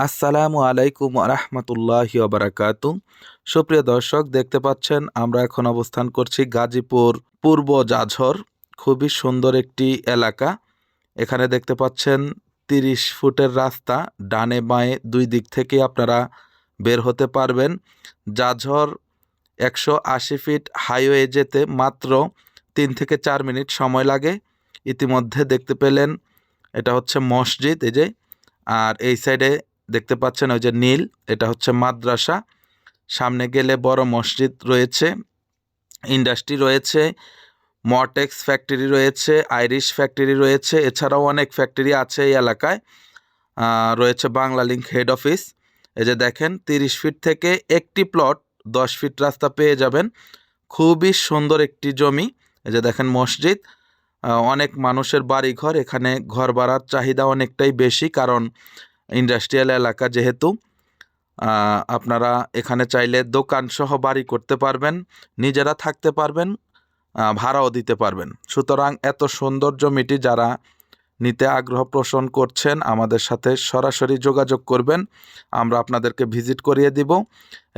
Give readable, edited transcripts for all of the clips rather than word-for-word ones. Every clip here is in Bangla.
আসসালামু আলাইকুম রাহমাতুল্লাহি ওয়া বারাকাতু। সুপ্রিয় দর্শক, দেখতে পাচ্ছেন আমরা এখন অবস্থান করছি গাজীপুর পূর্ব জাঝর। খুবই সুন্দর একটি এলাকা। এখানে দেখতে পাচ্ছেন 30 ফুটের রাস্তা, ডানে বাঁয়ে দুই দিক থেকে আপনারা বের হতে পারবেন। জাঝর 180 ফিট হাইওয়ে যেতে মাত্র 3 থেকে 4 মিনিট সময় লাগে। ইতিমধ্যে দেখতে পেলেন এটা হচ্ছে মসজিদ, এই যে। আর এই সাইডে দেখতে পাচ্ছেন ওই যে নীল, এটা হচ্ছে মাদ্রাসা। সামনে গেলে বড় মসজিদ রয়েছে, ইন্ডাস্ট্রি রয়েছে, মটেক্স ফ্যাক্টরি রয়েছে, আইরিশ ফ্যাক্টরি রয়েছে, এছাড়াও অনেক ফ্যাক্টরি আছে এই এলাকায়। রয়েছে বাংলা লিংক হেড অফিস। এই যে দেখেন 30 ফিট থেকে একটি প্লট 10 ফিট রাস্তা পেয়ে যাবেন। খুবই সুন্দর একটি জমি। এই যে দেখেন মসজিদ, অনেক মানুষের বাড়িঘর। এখানে ঘর ভাড়ার চাহিদা অনেকটাই বেশি, কারণ ইন্ডাস্ট্রিয়াল এলাকা যেহেতু। আপনারা এখানে চাইলে দোকান সহ বাড়ি করতে পারবেন, নিজেরা থাকতে পারবেন, ভাড়াও দিতে পারবেন। সুতরাং এত সুন্দর জমিটি যারা নিতে আগ্রহ পোষণ করছেন আমাদের সাথে সরাসরি যোগাযোগ করবেন, আমরা আপনাদেরকে ভিজিট করিয়ে দিব।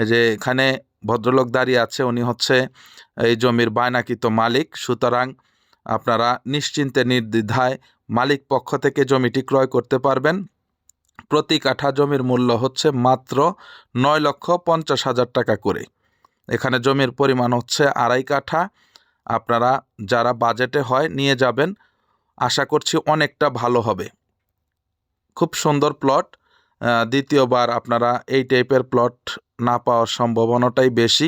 এই যে এখানে ভদ্রলোক দাঁড়িয়ে আছে, উনি হচ্ছে এই জমির বায়নাকৃত মালিক। সুতরাং আপনারা নিশ্চিন্তে নির্দ্বিধায় মালিক পক্ষ থেকে জমিটি ক্রয় করতে পারবেন। প্রতি কাঠা জমির মূল্য হচ্ছে মাত্র 9,50,000 টাকা করে। এখানে জমির পরিমাণ হচ্ছে 2.5 কাঠা। আপনারা যারা বাজেটে হয় নিয়ে যাবেন, আশা করছি অনেকটা ভালো হবে। খুব সুন্দর প্লট। দ্বিতীয়বার আপনারা এই টাইপের প্লট না পাওয়ার সম্ভাবনাটাই বেশি,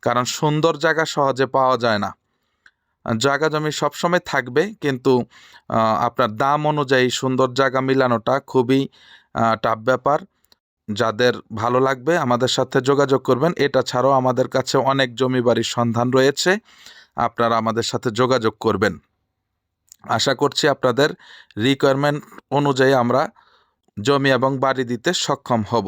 কারণ সুন্দর জায়গা সহজে পাওয়া যায় না। জায়গা জমি সবসময় থাকবে, কিন্তু আপনার দাম অনুযায়ী সুন্দর জায়গা মিলানোটা খুবই টাফ ব্যাপার। যাদের ভালো লাগবে আমাদের সাথে যোগাযোগ করবেন। এটা ছাড়াও আমাদের কাছে অনেক জমি বাড়ির সন্ধান রয়েছে, আপনারা আমাদের সাথে যোগাযোগ করবেন। আশা করছি আপনাদের রিকোয়ারমেন্ট অনুযায়ী আমরা জমি এবং বাড়ি দিতে সক্ষম হব।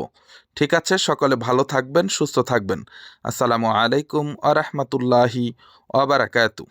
ঠিক আছে, সকলে ভালো থাকবেন, সুস্থ থাকবেন। আসসালামু আলাইকুম ওয়া রাহমাতুল্লাহি ওয়া বারাকাতুহু।